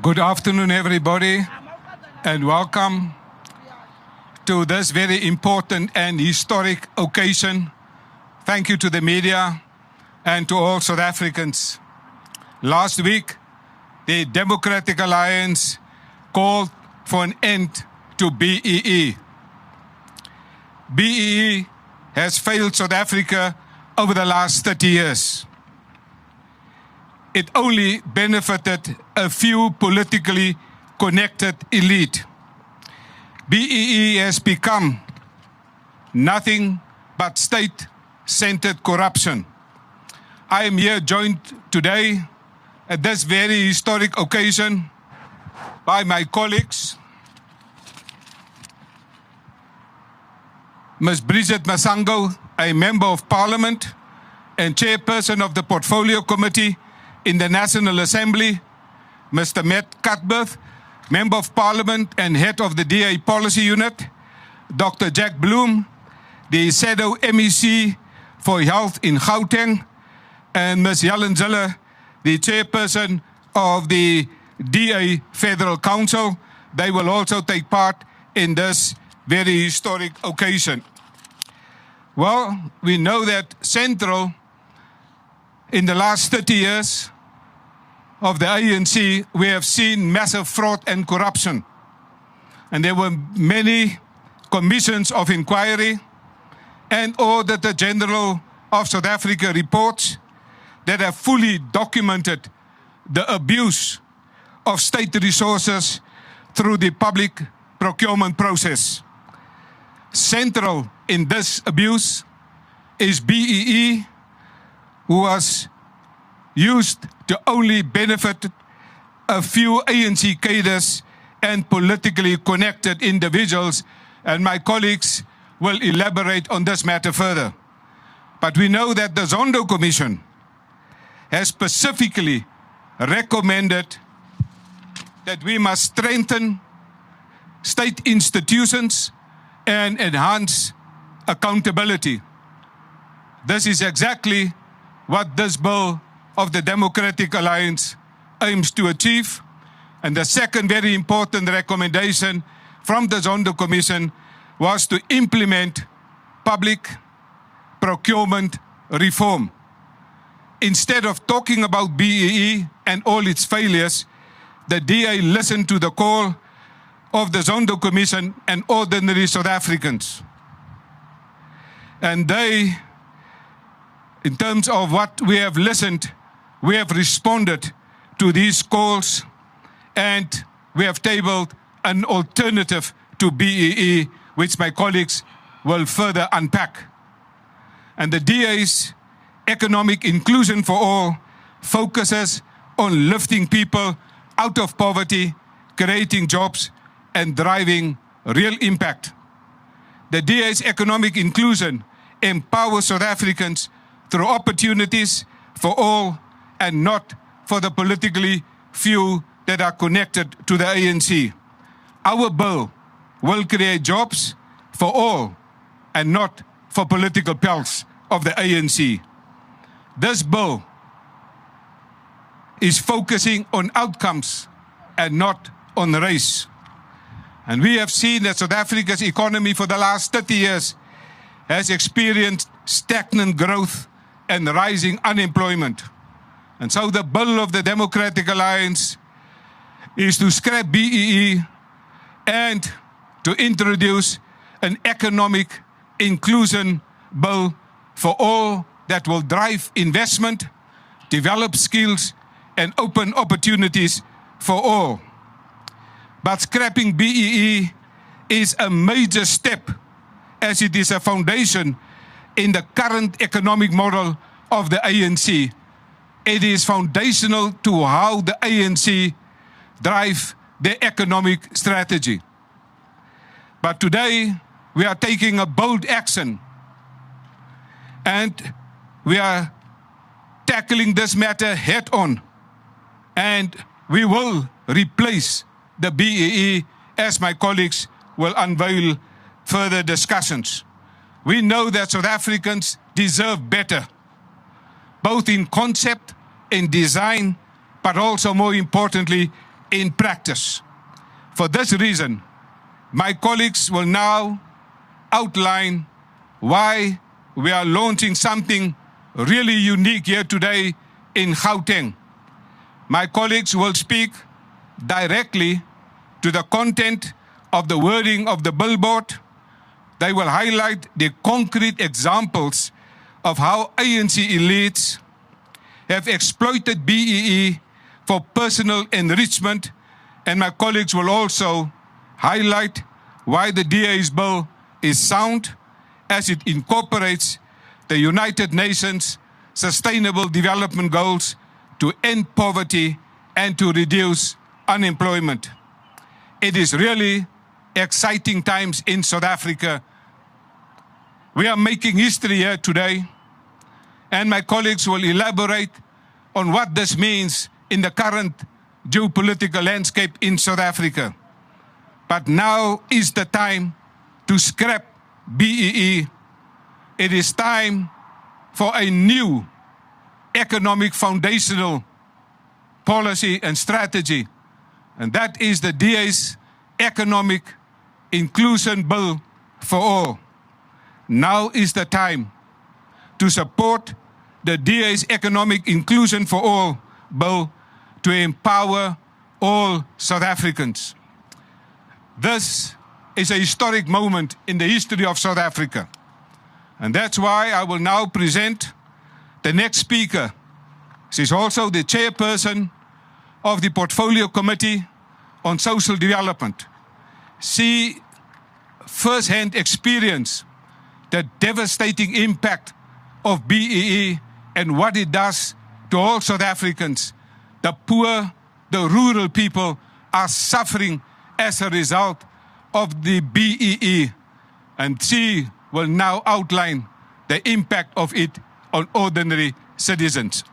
Good afternoon, everybody, and welcome to this very important and historic occasion. Thank you to the media and to all South Africans. Last week, the Democratic Alliance called for an end to BEE. BEE has failed South Africa over the last 30 years. It only benefited a few politically connected elite. BEE has become nothing but state-centered corruption. I am here joined today at this very historic occasion by my colleagues, Ms. Bridget Masango, a Member of Parliament and Chairperson of the Portfolio Committee in the National Assembly, Mr. Matt Cuthbert, Member of Parliament and Head of the DA Policy Unit, Dr. Jack Bloom, the Shadow MEC for Health in Gauteng, and Ms. Helen Zille, the Chairperson of the DA Federal Council. They will also take part in this very historic occasion. Well, we know that central in the last 30 years of the ANC, we have seen massive fraud and corruption. And there were many commissions of inquiry and Auditor General of South Africa reports that have fully documented the abuse of state resources through the public procurement process. Central in this abuse is BEE, who was used to only benefit a few ANC cadres and politically connected individuals, and my colleagues will elaborate on this matter further. But we know that the Zondo Commission has specifically recommended that we must strengthen state institutions and enhance accountability. This is exactly what this bill of the Democratic Alliance aims to achieve. And the second very important recommendation from the Zondo Commission was to implement public procurement reform. Instead of talking about BEE and all its failures, the DA listened to the call of the Zondo Commission and ordinary South Africans. And they, in terms of what we have listened, we have responded to these calls and we have tabled an alternative to BEE, which my colleagues will further unpack. And the DA's economic inclusion for all focuses on lifting people out of poverty, creating jobs, and driving real impact. The DA's economic inclusion empowers South Africans through opportunities for all and not for the politically few that are connected to the ANC. Our bill will create jobs for all and not for political pelts of the ANC. This bill is focusing on outcomes and not on race. And we have seen that South Africa's economy for the last 30 years has experienced stagnant growth and rising unemployment. And so the bill of the Democratic Alliance is to scrap BEE and to introduce an economic inclusion bill for all that will drive investment, develop skills, and open opportunities for all. But scrapping BEE is a major step, as it is a foundation in the current economic model of the ANC. It is foundational to how the ANC drive their economic strategy. But today, we are taking a bold action and we are tackling this matter head on. And we will replace the BEE, as my colleagues will unveil further discussions. We know that South Africans deserve better, both in concept, in design, but also more importantly, in practice. For this reason, my colleagues will now outline why we are launching something really unique here today in Gauteng. My colleagues will speak directly to the content of the wording of the billboard. They will highlight the concrete examples of how ANC elites have exploited BEE for personal enrichment, and my colleagues will also highlight why the DA's bill is sound as it incorporates the United Nations Sustainable Development Goals to end poverty and to reduce unemployment. It is really exciting times in South Africa. We are making history here today, and my colleagues will elaborate on what this means in the current geopolitical landscape in South Africa. But now is the time to scrap BEE. It is time for a new economic foundational policy and strategy, and that is the DA's Economic Inclusion Bill for All. Now is the time to support the DA's Economic Inclusion for All bill to empower all South Africans. This is a historic moment in the history of South Africa. And that's why I will now present the next speaker. She's also the chairperson of the Portfolio Committee on Social Development. She firsthand experienced the devastating impact of BEE and what it does to all South Africans. The poor, the rural people are suffering as a result of the BEE, and she will now outline the impact of it on ordinary citizens.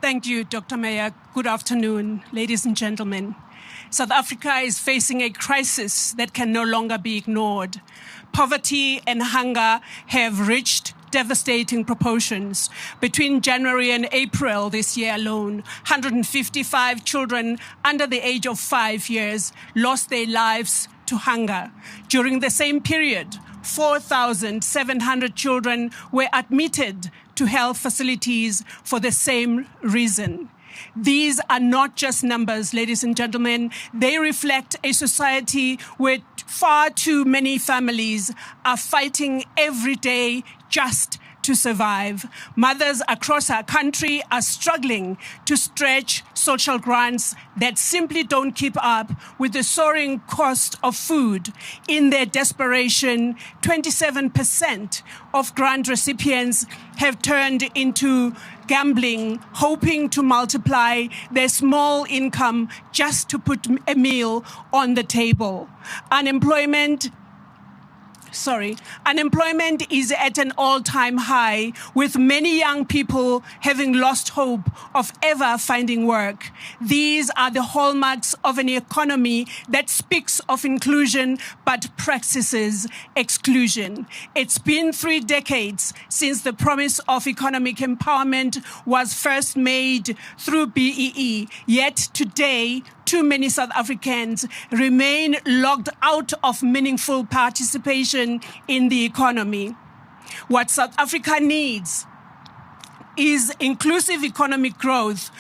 Thank you, Dr. Mayor. Good afternoon, ladies and gentlemen. South Africa is facing a crisis that can no longer be ignored. Poverty and hunger have reached devastating proportions. Between January and April this year alone, 155 children under the age of 5 years lost their lives to hunger. During the same period, 4,700 children were admitted to health facilities for the same reason. These are not just numbers, ladies and gentlemen. They reflect a society where far too many families are fighting every day just to survive. Mothers across our country are struggling to stretch social grants that simply don't keep up with the soaring cost of food. In their desperation, 27% of grant recipients have turned into gambling, hoping to multiply their small income just to put a meal on the table. Unemployment is at an all-time high, with many young people having lost hope of ever finding work. These are the hallmarks of an economy that speaks of inclusion but practices exclusion. It's been 3 decades since the promise of economic empowerment was first made through BEE, yet today, too many South Africans remain locked out of meaningful participation in the economy. What South Africa needs is inclusive economic growth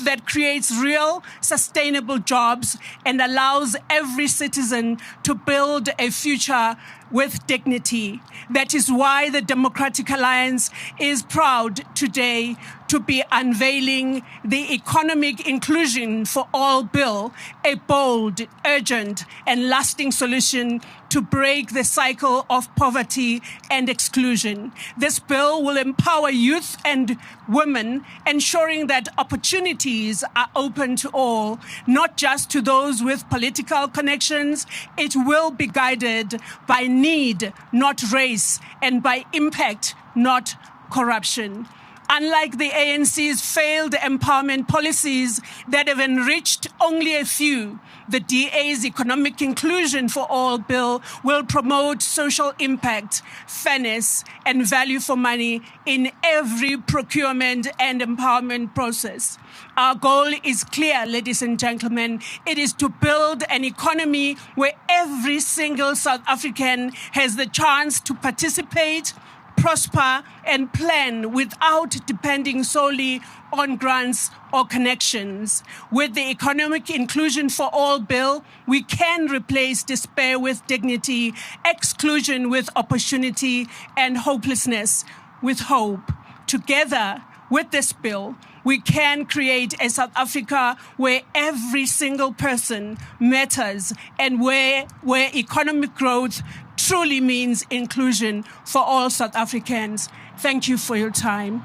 that creates real, sustainable jobs and allows every citizen to build a future with dignity. That is why the Democratic Alliance is proud today to be unveiling the Economic Inclusion for All Bill, a bold, urgent, and lasting solution to break the cycle of poverty and exclusion. This bill will empower youth and women, ensuring that opportunities are open to all, not just to those with political connections. It will be guided by need, not race, and by impact, not corruption. Unlike the ANC's failed empowerment policies that have enriched only a few, the DA's Economic Inclusion for All bill will promote social impact, fairness, and value for money in every procurement and empowerment process. Our goal is clear, ladies and gentlemen. It is to build an economy where every single South African has the chance to participate, prosper, and plan without depending solely on grants or connections. With the Economic Inclusion for All bill, we can replace despair with dignity, exclusion with opportunity, and hopelessness with hope. Together with this bill, we can create a South Africa where every single person matters and where economic growth truly means inclusion for all South Africans. Thank you for your time.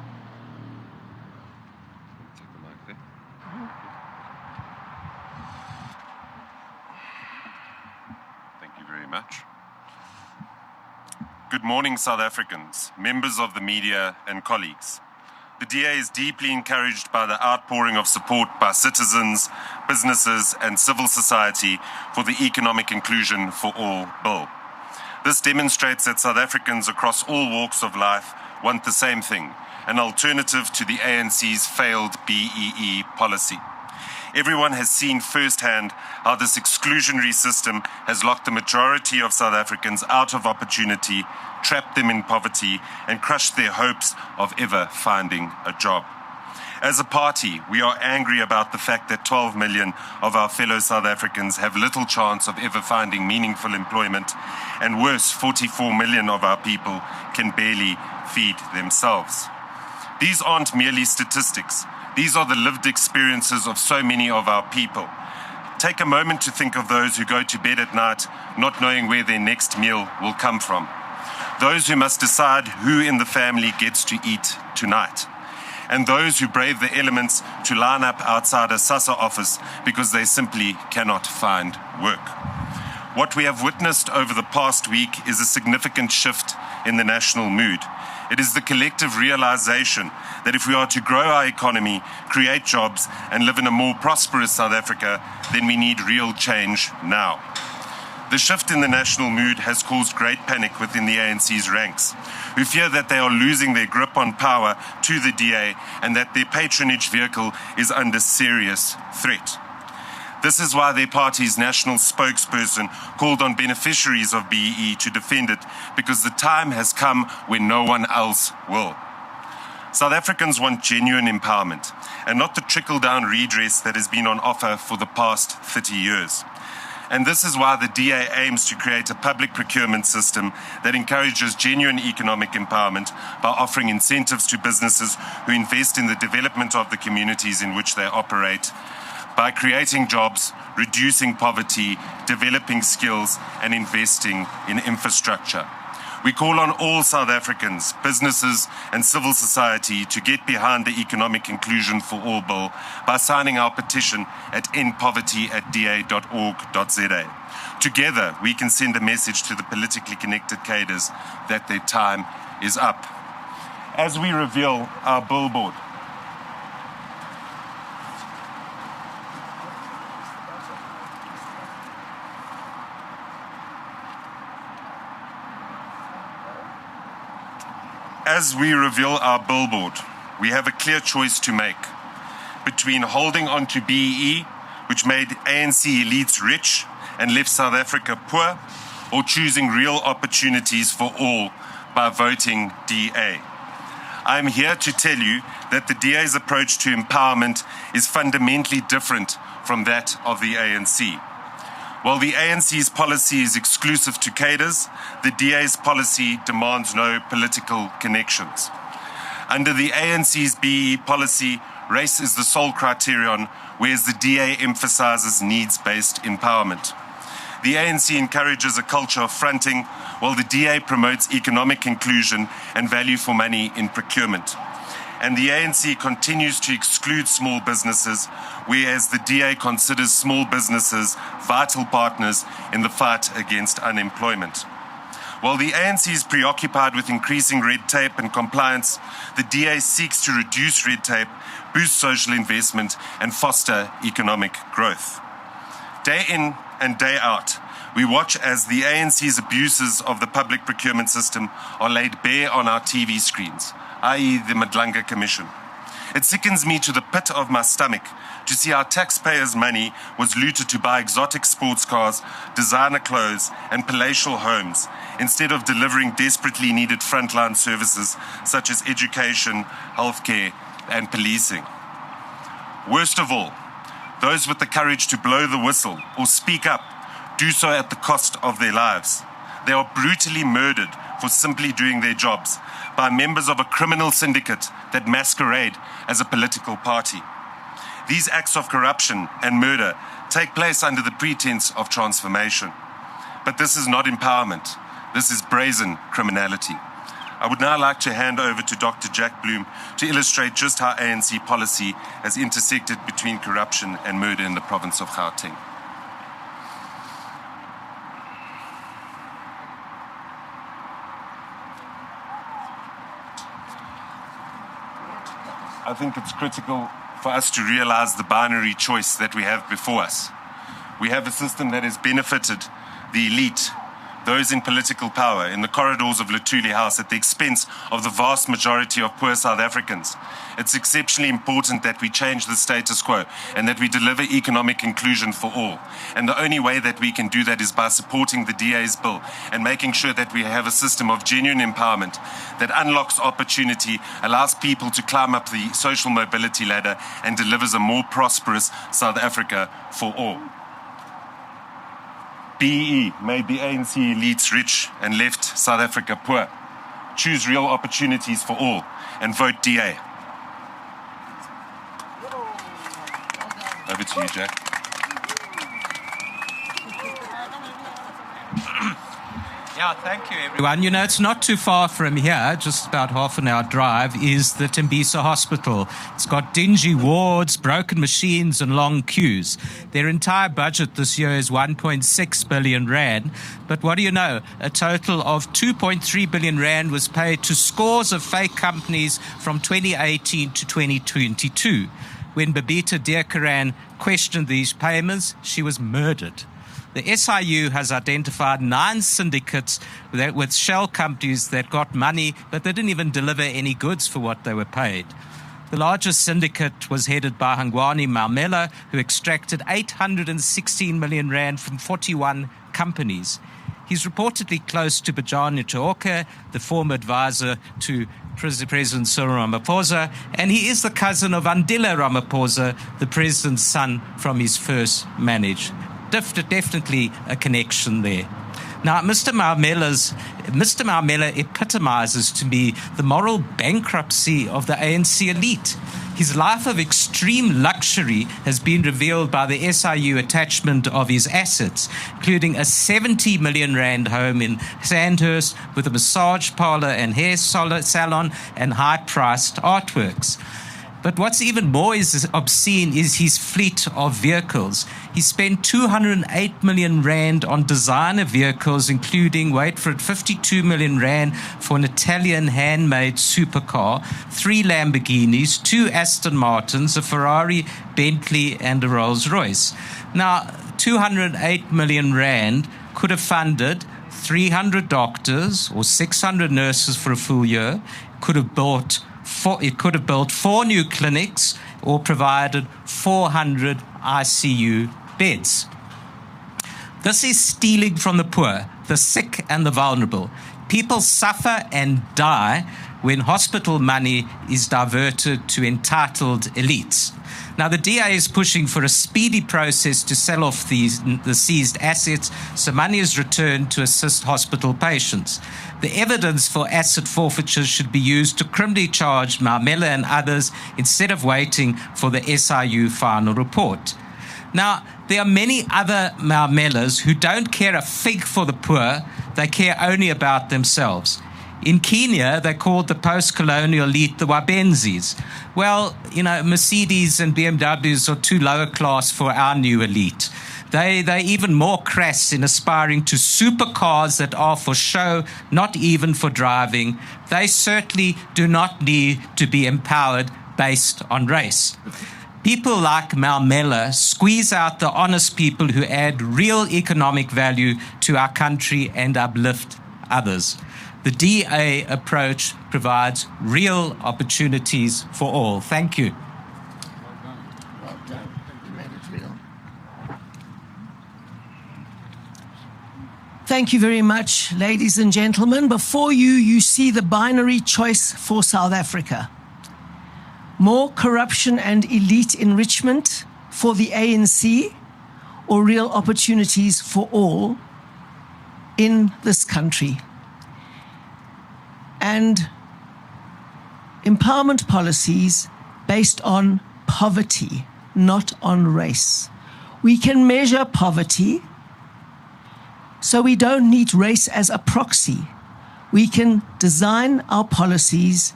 Thank you very much. Good morning, South Africans, members of the media and colleagues. The DA is deeply encouraged by the outpouring of support by citizens, businesses, and civil society for the Economic Inclusion for All bill. This demonstrates that South Africans across all walks of life want the same thing, an alternative to the ANC's failed BEE policy. Everyone has seen firsthand how this exclusionary system has locked the majority of South Africans out of opportunity, trapped them in poverty, and crushed their hopes of ever finding a job. As a party, we are angry about the fact that 12 million of our fellow South Africans have little chance of ever finding meaningful employment, and worse, 44 million of our people can barely feed themselves. These aren't merely statistics. These are the lived experiences of so many of our people. Take a moment to think of those who go to bed at night not knowing where their next meal will come from. Those who must decide who in the family gets to eat tonight. And those who brave the elements to line up outside a SASSA office because they simply cannot find work. What we have witnessed over the past week is a significant shift in the national mood. It is the collective realization that if we are to grow our economy, create jobs, and live in a more prosperous South Africa, then we need real change now. The shift in the national mood has caused great panic within the ANC's ranks, who fear that they are losing their grip on power to the DA and that their patronage vehicle is under serious threat. This is why their party's national spokesperson called on beneficiaries of BEE to defend it, because the time has come when no one else will. South Africans want genuine empowerment and not the trickle-down redress that has been on offer for the past 30 years. And this is why the DA aims to create a public procurement system that encourages genuine economic empowerment by offering incentives to businesses who invest in the development of the communities in which they operate, by creating jobs, reducing poverty, developing skills, and investing in infrastructure. We call on all South Africans, businesses, and civil society to get behind the Economic Inclusion for All bill by signing our petition at endpoverty@da.org.za. Together, we can send a message to the politically connected cadres that their time is up. As we reveal our billboard, we have a clear choice to make between holding on to BEE, which made ANC elites rich and left South Africa poor, or choosing real opportunities for all by voting DA. I am here to tell you that the DA's approach to empowerment is fundamentally different from that of the ANC. While the ANC's policy is exclusive to cadres, the DA's policy demands no political connections. Under the ANC's BEE policy, race is the sole criterion, whereas the DA emphasizes needs-based empowerment. The ANC encourages a culture of fronting, while the DA promotes economic inclusion and value for money in procurement. And the ANC continues to exclude small businesses, whereas the DA considers small businesses vital partners in the fight against unemployment. While the ANC is preoccupied with increasing red tape and compliance, the DA seeks to reduce red tape, boost social investment, and foster economic growth. Day in and day out, we watch as the ANC's abuses of the public procurement system are laid bare on our TV screens, i.e. the Madlanga Commission. It sickens me to the pit of my stomach to see our taxpayers' money was looted to buy exotic sports cars, designer clothes, and palatial homes, instead of delivering desperately needed frontline services such as education, healthcare, and policing. Worst of all, those with the courage to blow the whistle or speak up do so at the cost of their lives. They are brutally murdered for simply doing their jobs by members of a criminal syndicate that masquerade as a political party. These acts of corruption and murder take place under the pretense of transformation. But this is not empowerment. This is brazen criminality. I would now like to hand over to Dr. Jack Bloom to illustrate just how ANC policy has intersected between corruption and murder in the province of Gauteng. I think it's critical for us to realize the binary choice that we have before us. We have a system that has benefited the elite, those in political power, in the corridors of Luthuli House at the expense of the vast majority of poor South Africans. It's exceptionally important that we change the status quo and that we deliver economic inclusion for all. And the only way that we can do that is by supporting the DA's bill and making sure that we have a system of genuine empowerment that unlocks opportunity, allows people to climb up the social mobility ladder, and delivers a more prosperous South Africa for all. BEE made the ANC elites rich and left South Africa poor. Choose real opportunities for all and vote DA. Over to you, Jack. Yeah, thank you, everyone. You know, it's not too far from here, just about half an hour drive, is the Tembisa Hospital. It's got dingy wards, broken machines, and long queues. Their entire budget this year is 1.6 billion rand. But what do you know? A total of 2.3 billion rand was paid to scores of fake companies from 2018 to 2022. When Babita Deokaran questioned these payments, she was murdered. The SIU has identified 9 syndicates with shell companies that got money, but they didn't even deliver any goods for what they were paid. The largest syndicate was headed by Hangwani Maumela, who extracted 816 million rand from 41 companies. He's reportedly close to Bajani Chauke, the former advisor to President Cyril Ramaphosa, and he is the cousin of Andile Ramaphosa, the president's son from his first marriage. Definitely a connection there. Now, Mr. Maumela epitomizes to me the moral bankruptcy of the ANC elite. His life of extreme luxury has been revealed by the SIU attachment of his assets, including a 70 million rand home in Sandhurst with a massage parlor and hair salon and high-priced artworks. But what's even more obscene is his fleet of vehicles. He spent 208 million rand on designer vehicles, including, wait for it, 52 million rand for an Italian handmade supercar, 3 Lamborghinis, 2 Aston Martins, a Ferrari, Bentley, and a Rolls Royce. Now, 208 million rand could have funded 300 doctors or 600 nurses for a full year, it could have built 4 new clinics or provided 400 ICU beds. This is stealing from the poor, the sick, and the vulnerable. People suffer and die when hospital money is diverted to entitled elites. Now, the DA is pushing for a speedy process to sell off the seized assets so money is returned to assist hospital patients. The evidence for asset forfeiture should be used to criminally charge Maumela and others instead of waiting for the SIU final report. Now, there are many other Maumelas who don't care a fig for the poor, they care only about themselves. In Kenya, they called the post-colonial elite the Wabenzis. Well, you know, Mercedes and BMWs are too lower class for our new elite. They're even more crass in aspiring to supercars that are for show, not even for driving. They certainly do not need to be empowered based on race. People like Malmela squeeze out the honest people who add real economic value to our country and uplift others. The DA approach provides real opportunities for all. Thank you. Thank you very much, ladies and gentlemen. Before you, you see the binary choice for South Africa. More corruption and elite enrichment for the ANC, or real opportunities for all in this country. And empowerment policies based on poverty, not on race. We can measure poverty, so we don't need race as a proxy. We can design our policies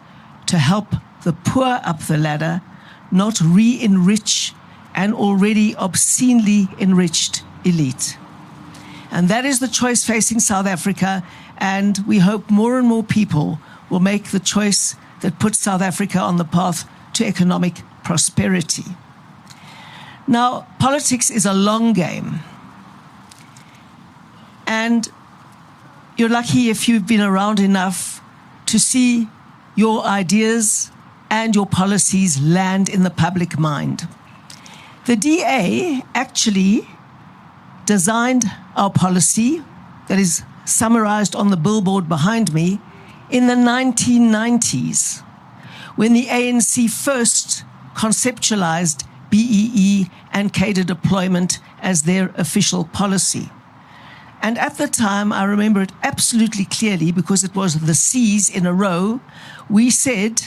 to help the poor up the ladder, not re-enrich an already obscenely enriched elite. And that is the choice facing South Africa, and we hope more and more people will make the choice that puts South Africa on the path to economic prosperity. Now, politics is a long game. And you're lucky if you've been around enough to see your ideas and your policies land in the public mind. The DA actually designed our policy that is summarized on the billboard behind me in the 1990s, when the ANC first conceptualized BEE and cadre deployment as their official policy. And at the time, I remember it absolutely clearly because it was the C's in a row. We said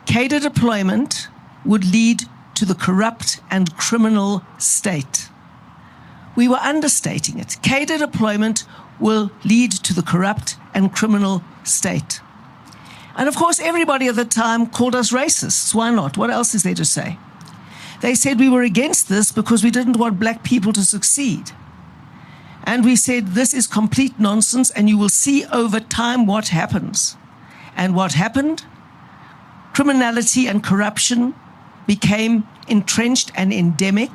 cadre deployment would lead to the corrupt and criminal state. We were understating it. Cadre deployment will lead to the corrupt and criminal state. And of course, everybody at the time called us racists. Why not? What else is there to say? They said we were against this because we didn't want black people to succeed. And we said, this is complete nonsense, and you will see over time what happens. And what happened? Criminality and corruption became entrenched and endemic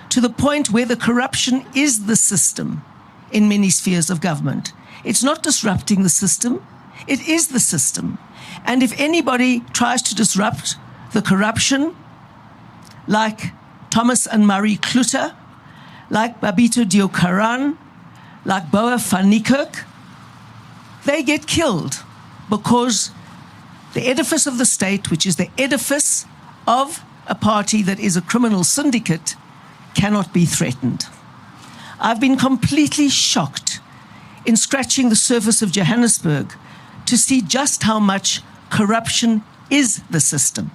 to the point where the corruption is the system in many spheres of government. It's not disrupting the system, it is the system. And if anybody tries to disrupt the corruption, like Thomas and Marie Kluter, like Babito Deokaran, like Boa van Niekerk, they get killed because the edifice of the state, which is the edifice of a party that is a criminal syndicate, cannot be threatened. I've been completely shocked in scratching the surface of Johannesburg to see just how much corruption is the system.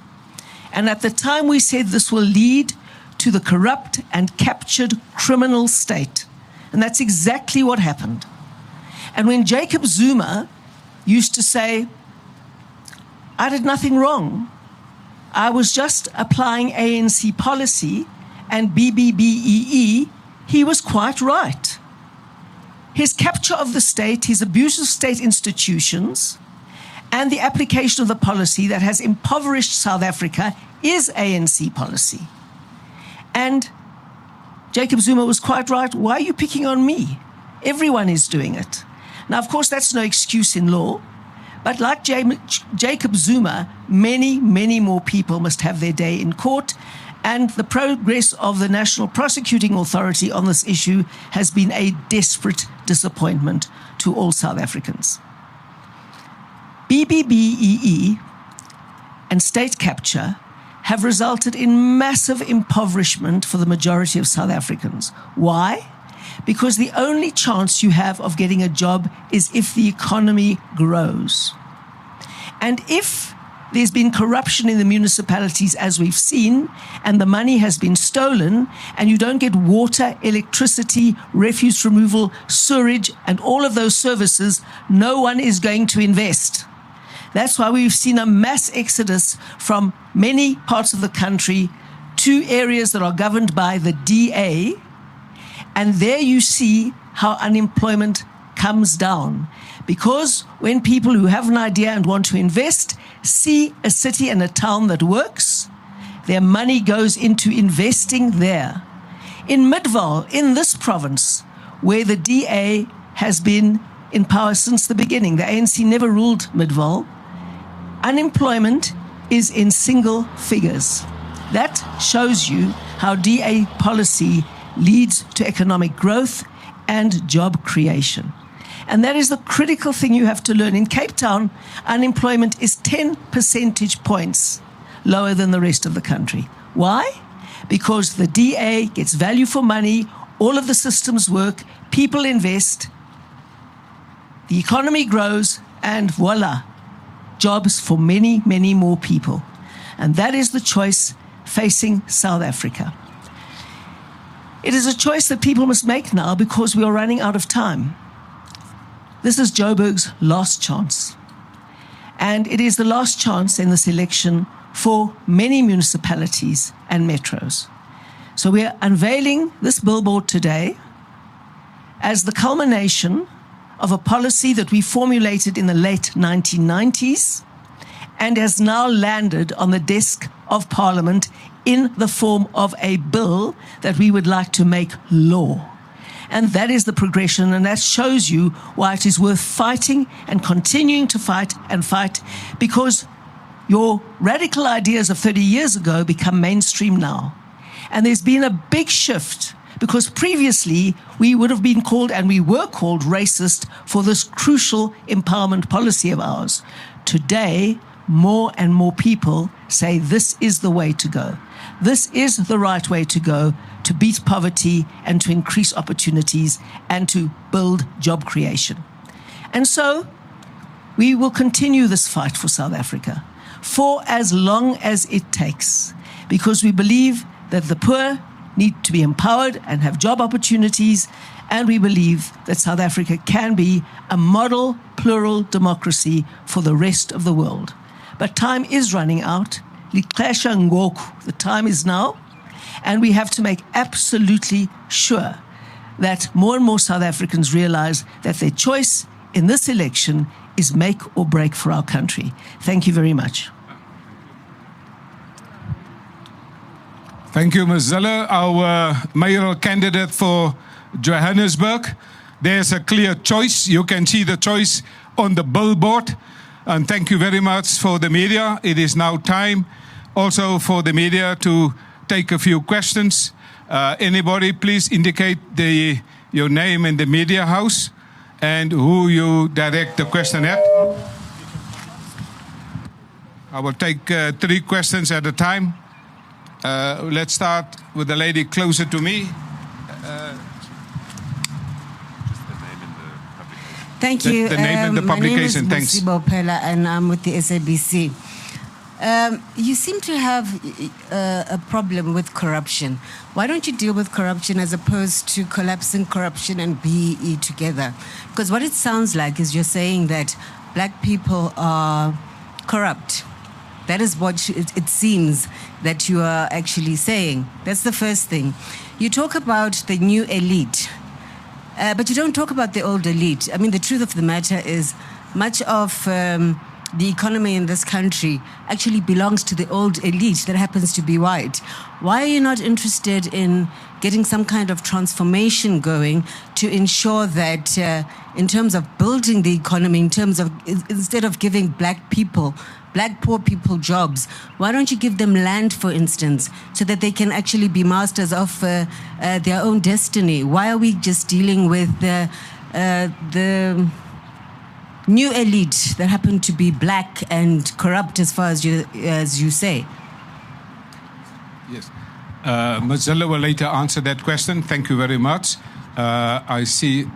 And at the time we said this will lead to the corrupt and captured criminal state. And that's exactly what happened. And when Jacob Zuma used to say, I did nothing wrong, I was just applying ANC policy and BBBEE, he was quite right. His capture of the state, his abuse of state institutions, and the application of the policy that has impoverished South Africa is ANC policy. And Jacob Zuma was quite right. Why are you picking on me? Everyone is doing it. Now, of course, that's no excuse in law. But like Jacob Zuma, many, many more people must have their day in court. And the progress of the National Prosecuting Authority on this issue has been a desperate disappointment to all South Africans. BBBEE and state capture have resulted in massive impoverishment for the majority of South Africans. Why? Because the only chance you have of getting a job is if the economy grows. And if there's been corruption in the municipalities, as we've seen, and the money has been stolen, and you don't get water, electricity, refuse removal, sewerage, and all of those services, no one is going to invest. That's why we've seen a mass exodus from many parts of the country to areas that are governed by the DA, And there you see how unemployment comes down. Because when people who have an idea and want to invest see a city and a town that works, their money goes into investing there. In Midvaal, in this province, where the DA has been in power since the beginning, the ANC never ruled Midvaal, unemployment is in single figures. That shows you how DA policy leads to economic growth and job creation. And that is the critical thing you have to learn. In Cape Town, unemployment is 10 percentage points lower than the rest of the country. Why? Because the DA gets value for money, all of the systems work, people invest, the economy grows, and voila, jobs for many, many more people. And that is the choice facing South Africa. It is a choice that people must make now because we are running out of time. This is Joburg's last chance. And it is the last chance in this election for many municipalities and metros. So we are unveiling this billboard today as the culmination of a policy that we formulated in the late 1990s and has now landed on the desk of Parliament in the form of a bill that we would like to make law. And that is the progression, and that shows you why it is worth fighting and continuing to fight and fight, because your radical ideas of 30 years ago become mainstream now. And there's been a big shift, because previously we would have been called, and we were called, racist for this crucial empowerment policy of ours. Today, more and more people say this is the way to go. This is the right way to go to beat poverty and to increase opportunities and to build job creation. And so we will continue this fight for South Africa for as long as it takes, because we believe that the poor need to be empowered and have job opportunities, and we believe that South Africa can be a model plural democracy for the rest of the world. But time is running out. Lixesha ngoku, the time is now, and we have to make absolutely sure that more and more South Africans realize that their choice in this election is make or break for our country. Thank you very much. Thank you, Ms. Zille. Our mayoral candidate for Johannesburg. There's a clear choice. You can see the choice on the billboard. And thank you very much for the media. It is now time also for the media to take a few questions. Anybody, please indicate your name in the media house and who you direct the question at. I will take 3 questions at a time. Let's start with the lady closer to me. Thank you. The name and the publication. My name is Musibo Pela, and I'm with the SABC. You seem to have a problem with corruption. Why don't you deal with corruption as opposed to collapsing corruption and BEE together? Because what it sounds like is you're saying that black people are corrupt. That is what it seems that you are actually saying. That's the first thing. You talk about the new elite. But you don't talk about the old elite. I mean, the truth of the matter is much of the economy in this country actually belongs to the old elite that happens to be white. Why are you not interested in getting some kind of transformation going to ensure that in terms of building the economy, in terms of instead of giving black poor people jobs, why don't you give them land, for instance, so that they can actually be masters of their own destiny? Why are we just dealing with the new elite that happen to be black and corrupt, as far as you say? Yes. Ms. Zille will later answer that question. Thank you very much. I see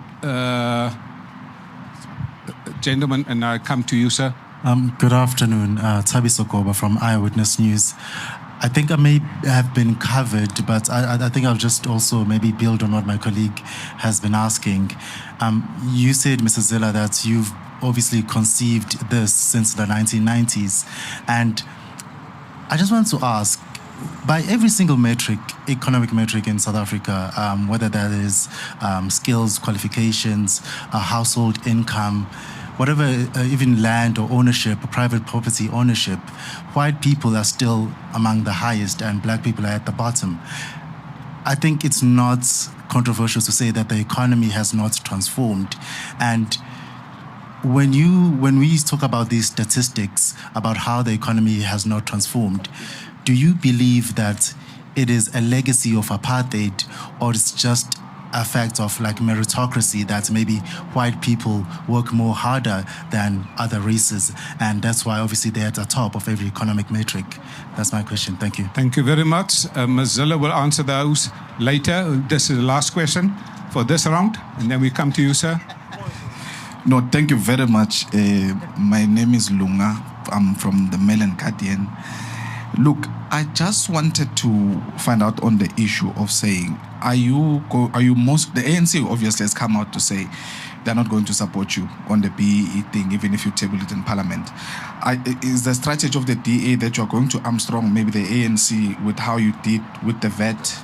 gentleman, and I come to you, sir. Good afternoon, Tembisa from Eyewitness News. I think I may have been covered, but I think I'll just also maybe build on what my colleague has been asking. You said, Mrs. Zille, that you've obviously conceived this since the 1990s. And I just want to ask, by every single metric, economic metric in South Africa, whether that is skills, qualifications, household income, whatever, even land or ownership, private property ownership, white people are still among the highest and black people are at the bottom. I think it's not controversial to say that the economy has not transformed. And when we talk about these statistics about how the economy has not transformed, do you believe that it is a legacy of apartheid, or it's just a fact of like meritocracy, that maybe white people work more harder than other races, and that's why obviously they're at the top of every economic metric? That's my question. Thank you. Thank you very much. Ms. Zille will answer those later. This is the last question for this round, and then we come to you, sir. No, thank you very much. My name is Lunga. I'm from the Mail and Guardian. Look, I just wanted to find out on the issue of saying, the ANC obviously has come out to say they're not going to support you on the BEE thing, even if you table it in Parliament. Is the strategy of the DA that you're going to Armstrong, maybe the ANC, with how you did with the VET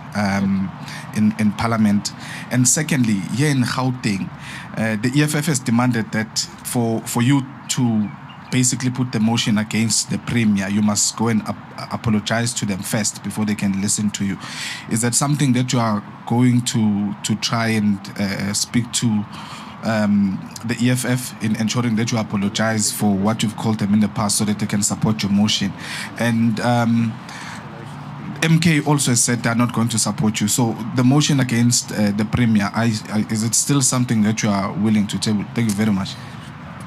in Parliament? And secondly, here in Gauteng, the EFF has demanded that for you to basically put the motion against the Premier, you must go and apologize to them first before they can listen to you. Is that something that you are going to try and speak to the EFF in ensuring that you apologize for what you've called them in the past so that they can support your motion? And MK also said they're not going to support you. So the motion against the Premier, is it still something that you are willing to table? Thank you very much.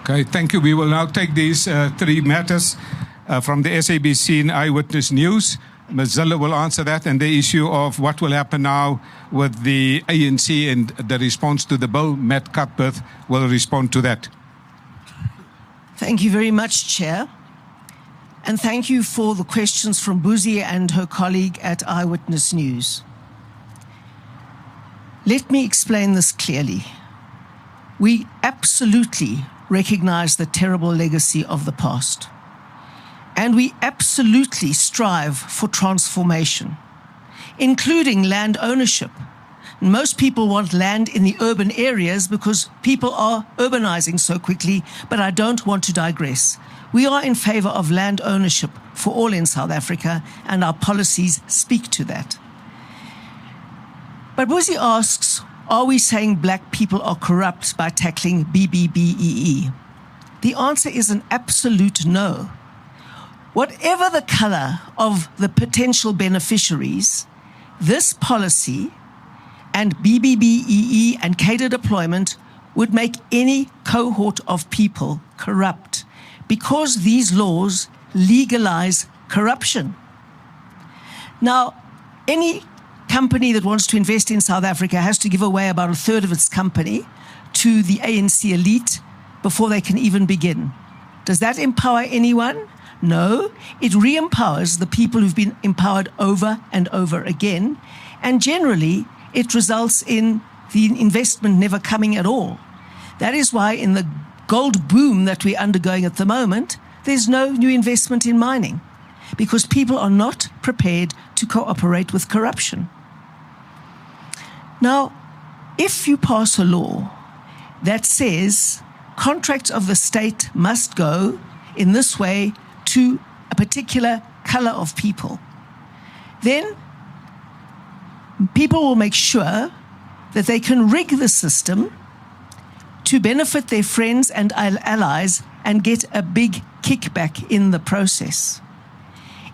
Okay, thank you. We will now take these three matters from the SABC and Eyewitness News. Ms. Zille will answer that, and the issue of what will happen now with the ANC and the response to the bill. Matt Cuthbert will respond to that. Thank you very much, Chair. And thank you for the questions from Buzi and her colleague at Eyewitness News. Let me explain this clearly. We absolutely recognize the terrible legacy of the past. And we absolutely strive for transformation, including land ownership. Most people want land in the urban areas because people are urbanizing so quickly, but I don't want to digress. We are in favor of land ownership for all in South Africa, and our policies speak to that. But Buzi asks, are we saying black people are corrupt by tackling BBBEE? The answer is an absolute no. Whatever the color of the potential beneficiaries, this policy and BBBEE and cadre deployment would make any cohort of people corrupt because these laws legalize corruption. Now, any company that wants to invest in South Africa has to give away about a third of its company to the ANC elite before they can even begin. Does that empower anyone? No, it re-empowers the people who've been empowered over and over again, and generally it results in the investment never coming at all. That is why in the gold boom that we're undergoing at the moment, there's no new investment in mining, because people are not prepared to cooperate with corruption. Now, if you pass a law that says contracts of the state must go in this way to a particular color of people, then people will make sure that they can rig the system to benefit their friends and allies and get a big kickback in the process.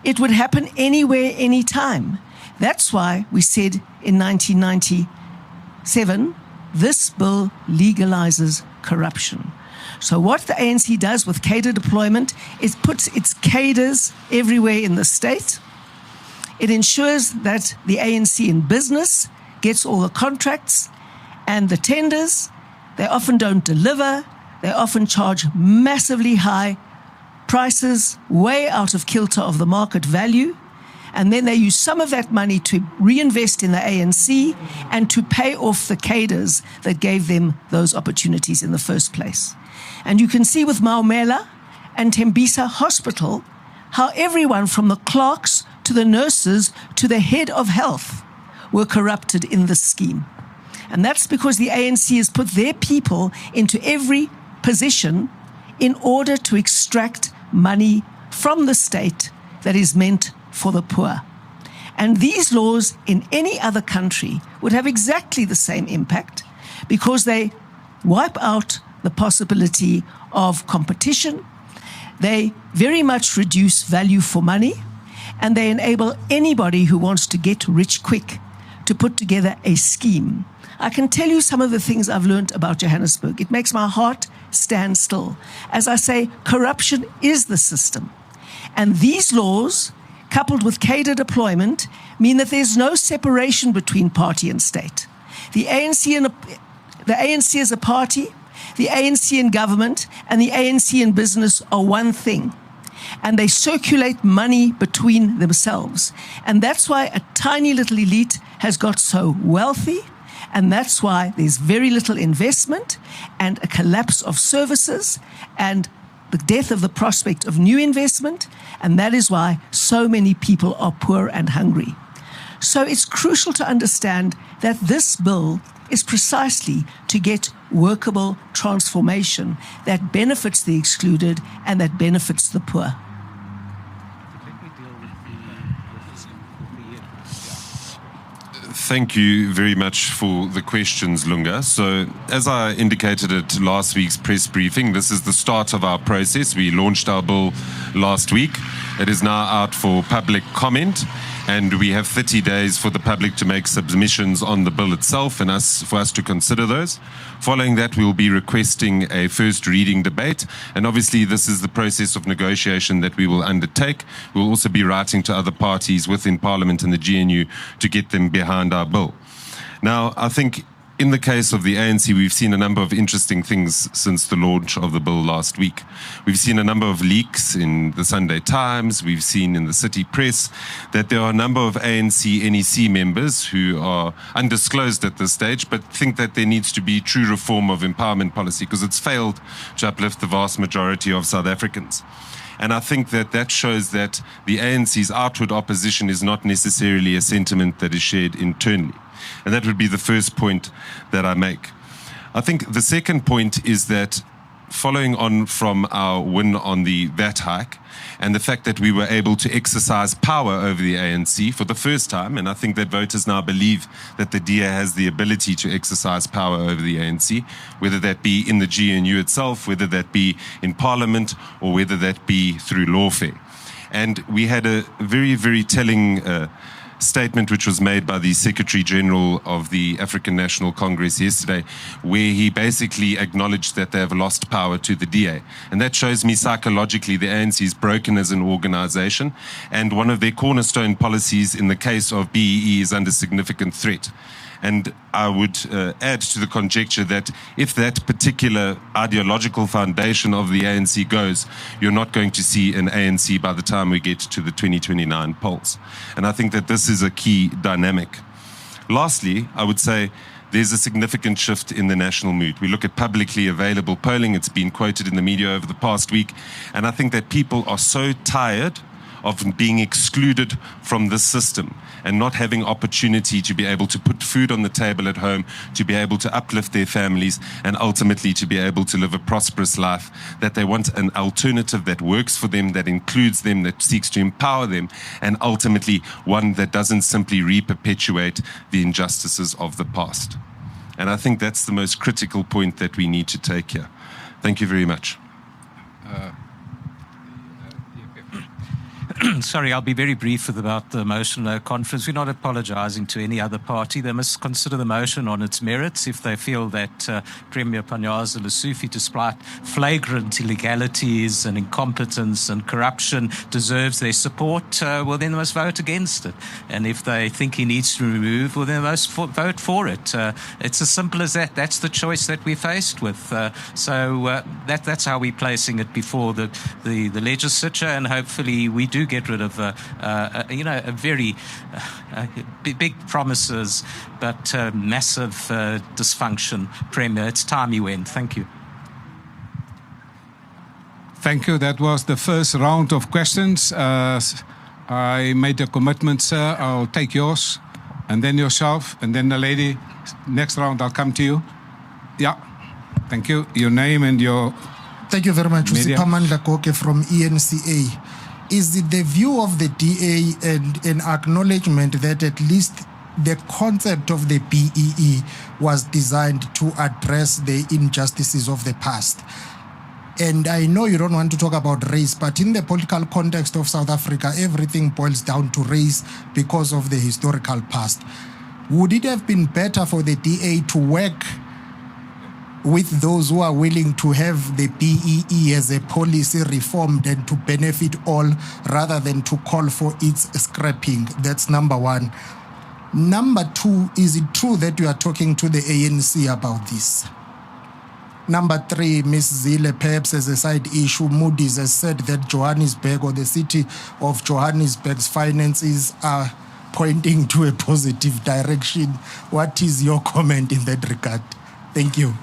It would happen anywhere, anytime. That's why we said in 1997, this bill legalizes corruption. So what the ANC does with cadre deployment is puts its cadres everywhere in the state. It ensures that the ANC in business gets all the contracts and the tenders. They often don't deliver. They often charge massively high prices, way out of kilter of the market value. And then they use some of that money to reinvest in the ANC and to pay off the cadres that gave them those opportunities in the first place. And you can see with Maumela and Tembisa Hospital how everyone from the clerks to the nurses, to the head of health, were corrupted in this scheme. And that's because the ANC has put their people into every position in order to extract money from the state that is meant for the poor. And these laws in any other country would have exactly the same impact because they wipe out the possibility of competition, they very much reduce value for money, and they enable anybody who wants to get rich quick to put together a scheme. I can tell you some of the things I've learned about Johannesburg. It makes my heart stand still. As I say, corruption is the system. And these laws, coupled with cadre deployment, mean that there's no separation between party and state. The ANC as a party, the ANC in government, and the ANC in business are one thing. And they circulate money between themselves. And that's why a tiny little elite has got so wealthy, and that's why there's very little investment and a collapse of services and the death of the prospect of new investment, and that is why so many people are poor and hungry. So it's crucial to understand that this bill is precisely to get workable transformation that benefits the excluded and that benefits the poor. Thank you very much for the questions, Lunga. So, as I indicated at last week's press briefing, this is the start of our process. We launched our bill last week. It is now out for public comment, and we have 30 days for the public to make submissions on the bill itself and for us to consider those. Following that, we will be requesting a first reading debate, and obviously this is the process of negotiation that we will undertake. We'll also be writing to other parties within Parliament and the GNU to get them behind our bill. Now, I think in the case of the ANC, we've seen a number of interesting things since the launch of the bill last week. We've seen a number of leaks in the Sunday Times. We've seen in the City Press that there are a number of ANC NEC members who are undisclosed at this stage, but think that there needs to be true reform of empowerment policy because it's failed to uplift the vast majority of South Africans. And I think that that shows that the ANC's outward opposition is not necessarily a sentiment that is shared internally. And that would be the first point that I make. I think the second point is that following on from our win on the VAT hike and the fact that we were able to exercise power over the ANC for the first time, and I think that voters now believe that the DA has the ability to exercise power over the ANC, whether that be in the GNU itself, whether that be in Parliament, or whether that be through lawfare. And we had a very, very telling statement which was made by the Secretary General of the African National Congress yesterday, where he basically acknowledged that they have lost power to the DA. And that shows me psychologically the ANC is broken as an organization, and one of their cornerstone policies in the case of BEE is under significant threat. And I would add to the conjecture that if that particular ideological foundation of the ANC goes, you're not going to see an ANC by the time we get to the 2029 polls. And I think that this is a key dynamic. Lastly, I would say there's a significant shift in the national mood. We look at publicly available polling. It's been quoted in the media over the past week. And I think that people are so tired of being excluded from this system and not having opportunity to be able to put food on the table at home, to be able to uplift their families, and ultimately to be able to live a prosperous life, that they want an alternative that works for them, that includes them, that seeks to empower them, and ultimately one that doesn't simply re-perpetuate the injustices of the past. And I think that's the most critical point that we need to take here. Thank you very much. Sorry, I'll be very brief about the motion conference. We're not apologizing to any other party. They must consider the motion on its merits. If they feel that Premier Panyaza Lesufi, despite flagrant illegalities and incompetence and corruption, deserves their support, well, then they must vote against it. And if they think he needs to remove, well, then they must vote for it. It's as simple as that. That's the choice that we're faced with. That's how we're placing it before the legislature, and hopefully we do get rid of a very big promises, but massive dysfunction. Premier, it's time you went. Thank you. Thank you. That was the first round of questions. I I made a commitment, sir. I'll take yours, and then yourself, and then the lady. Next round, I'll come to you. Yeah. Thank you. Your name and your... Thank you very much. Media. Usipamandla Koke from ENCA. Is it the view of the DA and an acknowledgement that at least the concept of the BEE was designed to address the injustices of the past? And I know you don't want to talk about race, but in the political context of South Africa, everything boils down to race because of the historical past. Would it have been better for the DA to work with those who are willing to have the BEE as a policy reformed and to benefit all rather than to call for its scrapping? That's number one. Number two, is it true that you are talking to the ANC about this? Number three, Ms. Zille, perhaps as a side issue, Moody's has said that Johannesburg or the city of Johannesburg's finances are pointing to a positive direction. What is your comment in that regard? Thank you.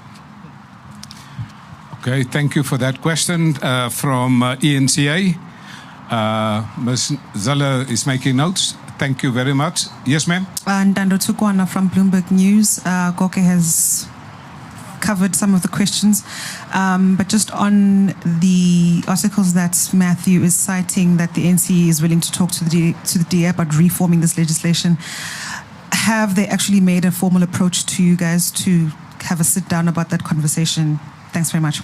Okay, thank you for that question from ENCA. Ms. Zille is making notes. Thank you very much. Yes, ma'am? Ndando Tukwana from Bloomberg News. Goke has covered some of the questions, but just on the articles that Matthew is citing that the NCE is willing to talk to the DA about reforming this legislation, have they actually made a formal approach to you guys to have a sit down about that conversation? Thanks very much.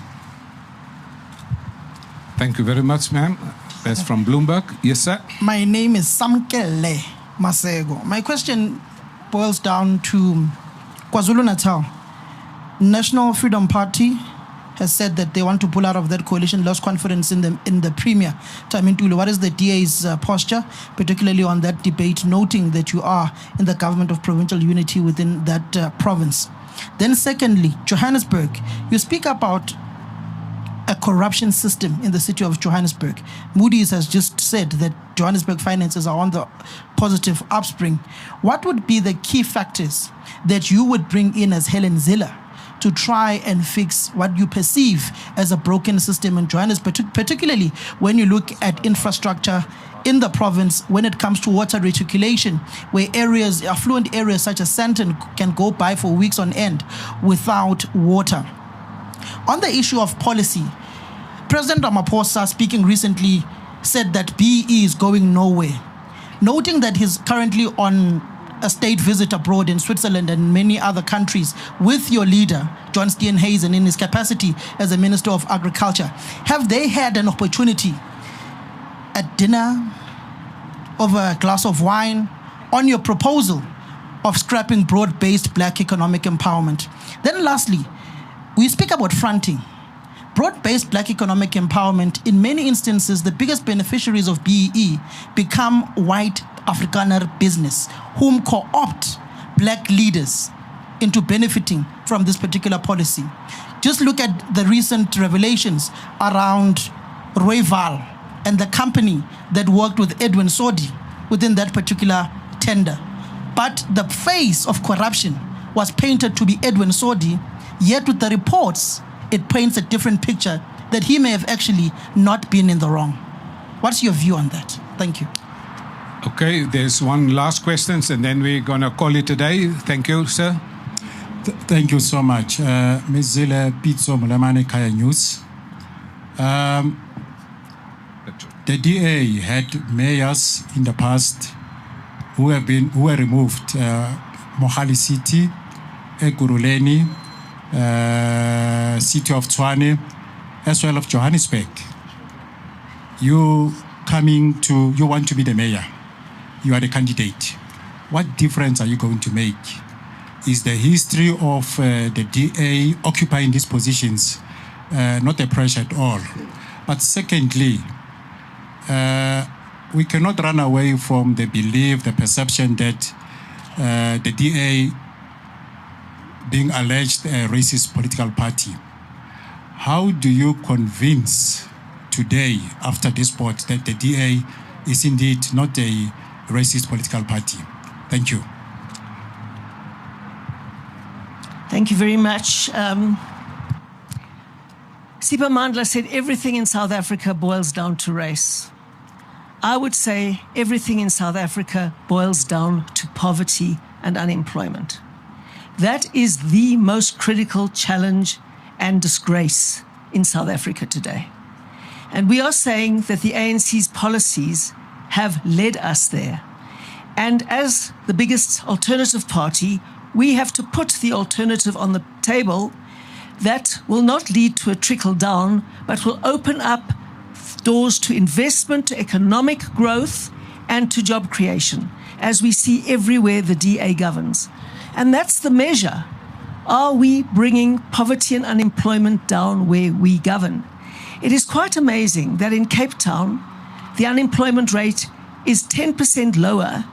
Thank you very much, ma'am. That's from Bloomberg. Yes, sir. My name is Samkele Masego. My question boils down to KwaZulu-Natal. National Freedom Party has said that they want to pull out of that coalition, lost confidence in the Premier. Tamintulu, what is the DA's posture, particularly on that debate, noting that you are in the government of provincial unity within that province? Then secondly, Johannesburg, you speak about a corruption system in the city of Johannesburg. Moody's has just said that Johannesburg finances are on the positive upspring. What would be the key factors that you would bring in as Helen Zille to try and fix what you perceive as a broken system in Johannesburg, particularly when you look at infrastructure in the province when it comes to water reticulation, where areas, affluent areas such as Sandton can go by for weeks on end without water. On the issue of policy, President Ramaphosa, speaking recently, said that BEE is going nowhere, noting that he's currently on a state visit abroad in Switzerland and many other countries with your leader, John Steenhuisen, in his capacity as a Minister of Agriculture. Have they had an opportunity at dinner, over a glass of wine, on your proposal of scrapping broad-based black economic empowerment? Then lastly, we speak about fronting. Broad-based black economic empowerment, in many instances, the biggest beneficiaries of BEE become white Afrikaner business, whom co-opt black leaders into benefiting from this particular policy. Just look at the recent revelations around Royval and the company that worked with Edwin Sodi within that particular tender. But the face of corruption was painted to be Edwin Sodi, yet with the reports, it paints a different picture that he may have actually not been in the wrong. What's your view on that? Thank you. Okay, there's one last question, and then we're going to call it a day. Thank you, sir. Thank you so much. Ms. Zille, Pitso Mulemane Kaya News. The DA had mayors in the past who were removed. Mohali City, Ekurhuleni, City of Tshwane, as well of Johannesburg. You want to be the mayor. You are the candidate. What difference are you going to make? Is the history of the DA occupying these positions not a pressure at all? But secondly, we cannot run away from the belief, the perception that the DA being alleged a racist political party. How do you convince today, after this vote, that the DA is indeed not a racist political party? Thank you. Thank you very much. Sipa Mandla said everything in South Africa boils down to race. I would say everything in South Africa boils down to poverty and unemployment. That is the most critical challenge and disgrace in South Africa today. And we are saying that the ANC's policies have led us there. And as the biggest alternative party, we have to put the alternative on the table that will not lead to a trickle down, but will open up doors to investment, to economic growth, and to job creation, as we see everywhere the DA governs. And that's the measure. Are we bringing poverty and unemployment down where we govern? It is quite amazing that in Cape Town, the unemployment rate is 10% lower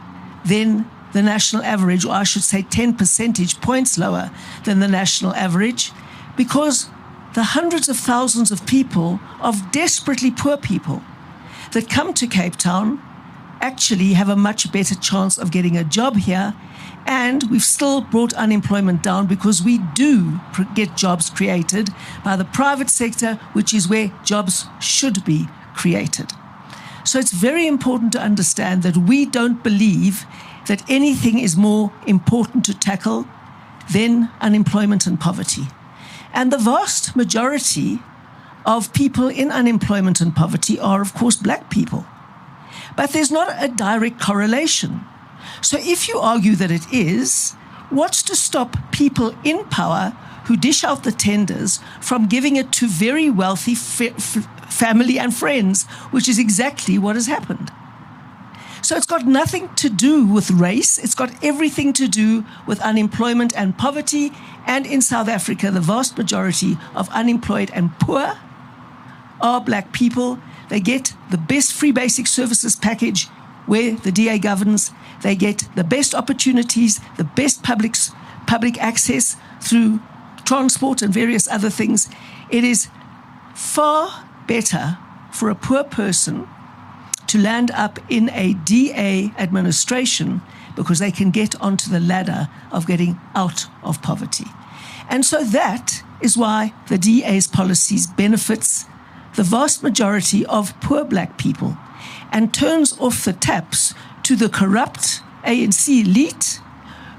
than the national average, or I should say 10 percentage points lower than the national average, because the hundreds of thousands of people, of desperately poor people, that come to Cape Town actually have a much better chance of getting a job here. And we've still brought unemployment down because we do get jobs created by the private sector, which is where jobs should be created. So it's very important to understand that we don't believe that anything is more important to tackle than unemployment and poverty. And the vast majority of people in unemployment and poverty are, of course, black people. But there's not a direct correlation. So if you argue that it is, what's to stop people in power who dish out the tenders from giving it to very wealthy family and friends, which is exactly what has happened? So it's got nothing to do with race. It's got everything to do with unemployment and poverty. And in South Africa, the vast majority of unemployed and poor are black people. They get the best free basic services package where the DA governs. They get the best opportunities, the best public access through transport and various other things. It is far better for a poor person to land up in a DA administration because they can get onto the ladder of getting out of poverty. And so that is why the DA's policies benefits the vast majority of poor black people and turns off the taps to the corrupt ANC elite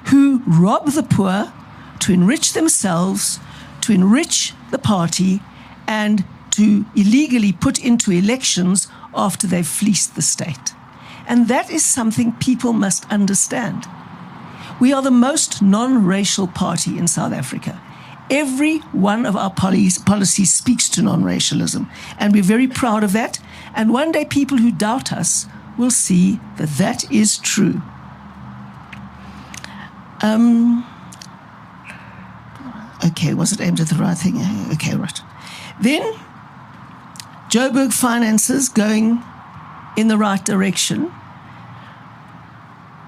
who rob the poor to enrich themselves, to enrich the party, and to illegally put into elections after they've fleeced the state. And that is something people must understand. We are the most non-racial party in South Africa. Every one of our policies speaks to non-racialism, and we're very proud of that. And one day people who doubt us will see that that is true. Okay, was it aimed at the right thing? Okay, right. Then, Joburg finances going in the right direction.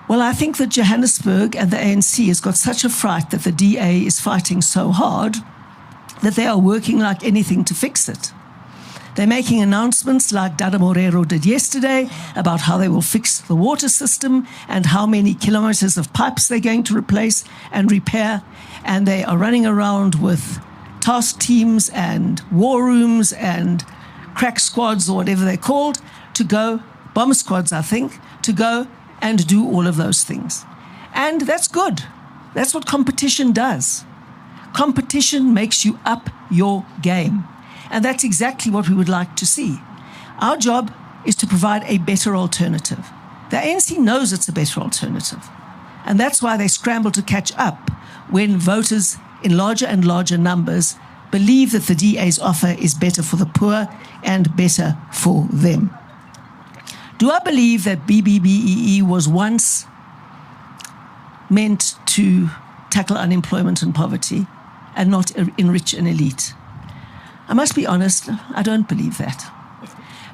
Well, I think that Johannesburg and the ANC has got such a fright that the DA is fighting so hard that they are working like anything to fix it. They're making announcements like Dada Morero did yesterday about how they will fix the water system and how many kilometers of pipes they're going to replace and repair. And they are running around with task teams and war rooms and crack squads or whatever they're called to go, bomb squads, I think, to go and do all of those things. And that's good. That's what competition does. Competition makes you up your game. And that's exactly what we would like to see. Our job is to provide a better alternative. The ANC knows it's a better alternative. And that's why they scramble to catch up when voters in larger and larger numbers believe that the DA's offer is better for the poor and better for them. Do I believe that BBBEE was once meant to tackle unemployment and poverty and not enrich an elite? I must be honest, I don't believe that.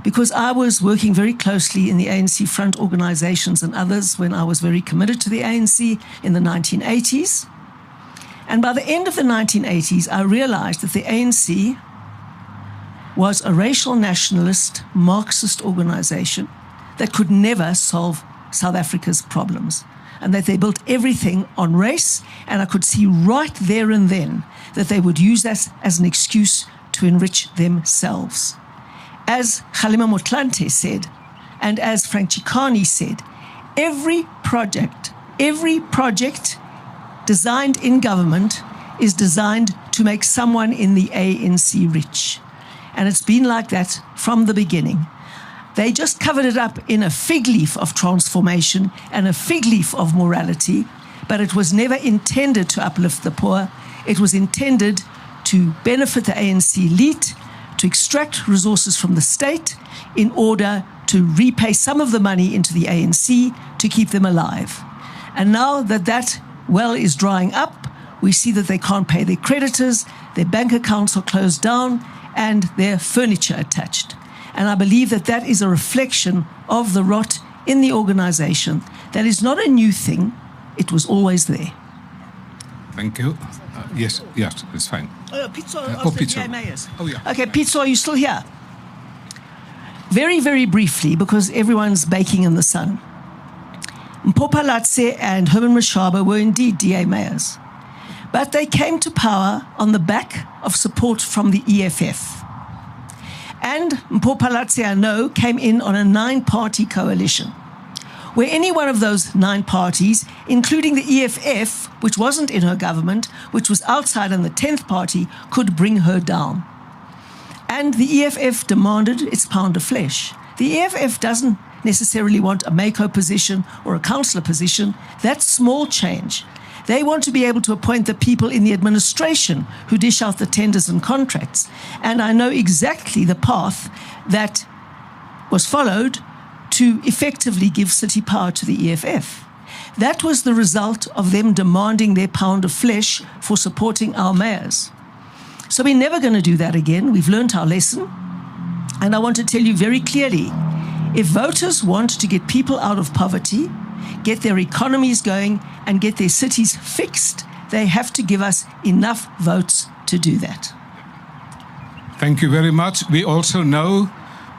Because I was working very closely in the ANC front organizations and others when I was very committed to the ANC in the 1980s. And by the end of the 1980s, I realized that the ANC was a racial nationalist, Marxist organization that could never solve South Africa's problems, and that they built everything on race, and I could see right there and then that they would use that as an excuse to enrich themselves. As Kgalema Motlanthe said, And as Frank Chikani said, every project designed in government is designed to make someone in the ANC rich. And it's been like that from the beginning. They just covered it up in a fig leaf of transformation and a fig leaf of morality, but it was never intended to uplift the poor. It was intended to benefit the ANC elite, to extract resources from the state in order to repay some of the money into the ANC to keep them alive. And now that that well is drying up, we see that they can't pay their creditors, their bank accounts are closed down, and their furniture attached. And I believe that that is a reflection of the rot in the organization. That is not a new thing. It was always there. Thank you. Yes, it's fine. Pizzo. Mayors. Oh, yeah. Okay, Pizzo, are you still here? Very, very briefly, because everyone's baking in the sun. Mpopalatse and Herman Mashaba were indeed DA mayors, but they came to power on the back of support from the EFF. And Mpopalatse, I know, came in on a 9-party coalition, where any one of those 9 parties, including the EFF, which wasn't in her government, which was outside on the 10th party, could bring her down. And the EFF demanded its pound of flesh. The EFF doesn't necessarily want a MACO position or a councillor position. That's small change. They want to be able to appoint the people in the administration who dish out the tenders and contracts. And I know exactly the path that was followed to effectively give city power to the EFF. That was the result of them demanding their pound of flesh for supporting our mayors. So we're never going to do that again. We've learned our lesson. And I want to tell you very clearly, if voters want to get people out of poverty, get their economies going, and get their cities fixed, they have to give us enough votes to do that. Thank you very much. We also know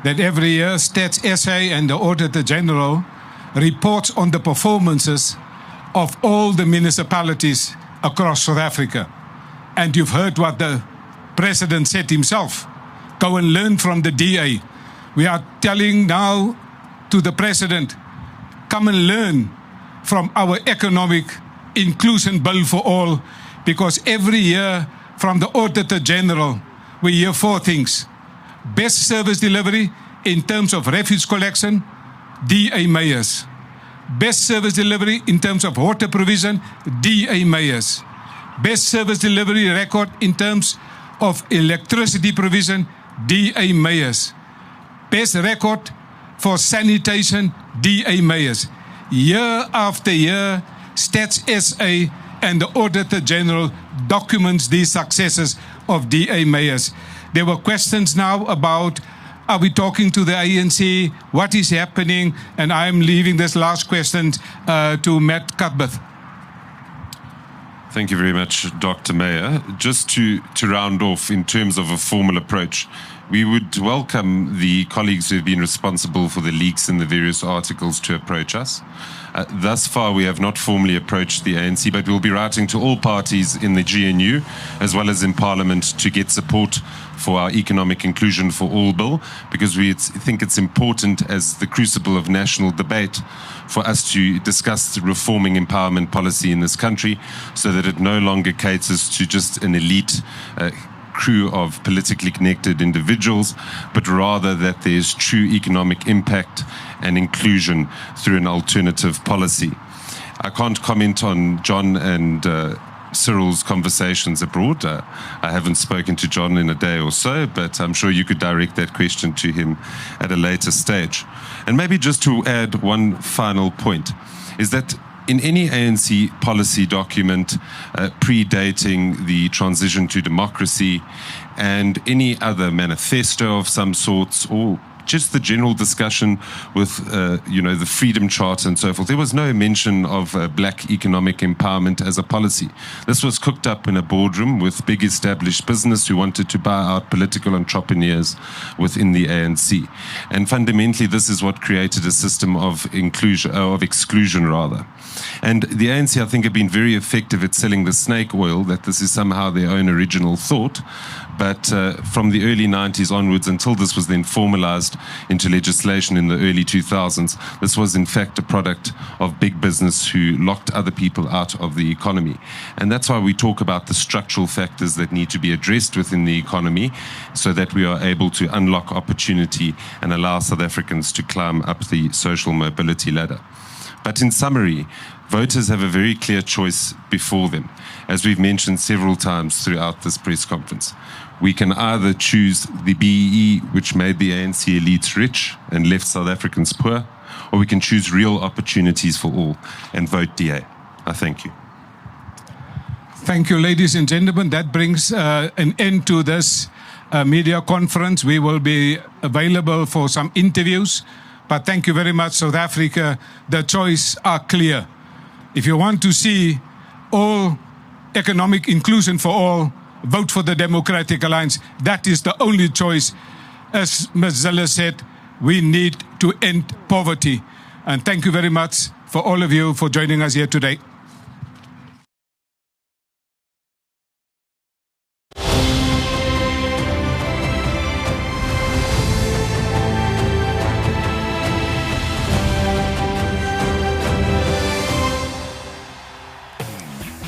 that every year Stats SA and the Auditor General reports on the performances of all the municipalities across South Africa. And you've heard what the President said himself. Go and learn from the DA. We are telling now to the President, come and learn from our economic inclusion bill for all, because every year from the Auditor General, we hear 4 things. Best service delivery in terms of refuse collection, DA mayors. Best service delivery in terms of water provision, DA mayors. Best service delivery record in terms of electricity provision, DA mayors. Best record for sanitation, DA mayors. Year after year, Stats SA and the Auditor General documents these successes of DA mayors. There were questions now about, are we talking to the ANC? What is happening? And I'm leaving this last question to Matt Cuthbert. Thank you very much, Dr. Mayor. Just to round off in terms of a formal approach, we would welcome the colleagues who have been responsible for the leaks in the various articles to approach us. Thus far, we have not formally approached the ANC, but we'll be writing to all parties in the GNU, as well as in Parliament, to get support for our Economic Inclusion for All bill, because we think it's important as the crucible of national debate for us to discuss reforming empowerment policy in this country so that it no longer caters to just an elite crew of politically connected individuals, but rather that there's true economic impact and inclusion through an alternative policy. I can't comment on John and Cyril's conversations abroad. I haven't spoken to John in a day or so, but I'm sure you could direct that question to him at a later stage. And maybe just to add one final point, is that in any ANC policy document predating the transition to democracy and any other manifesto of some sorts, or just the general discussion with, the Freedom Charter and so forth, there was no mention of black economic empowerment as a policy. This was cooked up in a boardroom with big established business who wanted to buy out political entrepreneurs within the ANC. And fundamentally, this is what created a system of exclusion rather. And the ANC, I think, have been very effective at selling the snake oil, that this is somehow their own original thought. But from the early 90s onwards, until this was then formalized passed into legislation in the early 2000s, this was in fact a product of big business who locked other people out of the economy. And that's why we talk about the structural factors that need to be addressed within the economy so that we are able to unlock opportunity and allow South Africans to climb up the social mobility ladder. But in summary, voters have a very clear choice before them, as we've mentioned several times throughout this press conference. We can either choose the BEE, which made the ANC elites rich and left South Africans poor, or we can choose real opportunities for all and vote DA. I thank you. Thank you, ladies and gentlemen. That brings an end to this media conference. We will be available for some interviews. But thank you very much, South Africa. The choices are clear. If you want to see all economic inclusion for all, vote for the Democratic Alliance. That is the only choice. As Ms. Zille said, we need to end poverty. And thank you very much for all of you for joining us here today.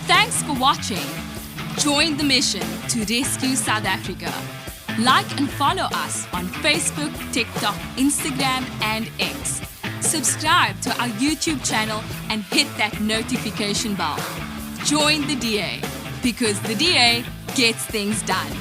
Thanks for watching. Join the mission to rescue South Africa. Like and follow us on Facebook, TikTok, Instagram, and X. Subscribe to our YouTube channel and hit that notification bell. Join the DA, because the DA gets things done.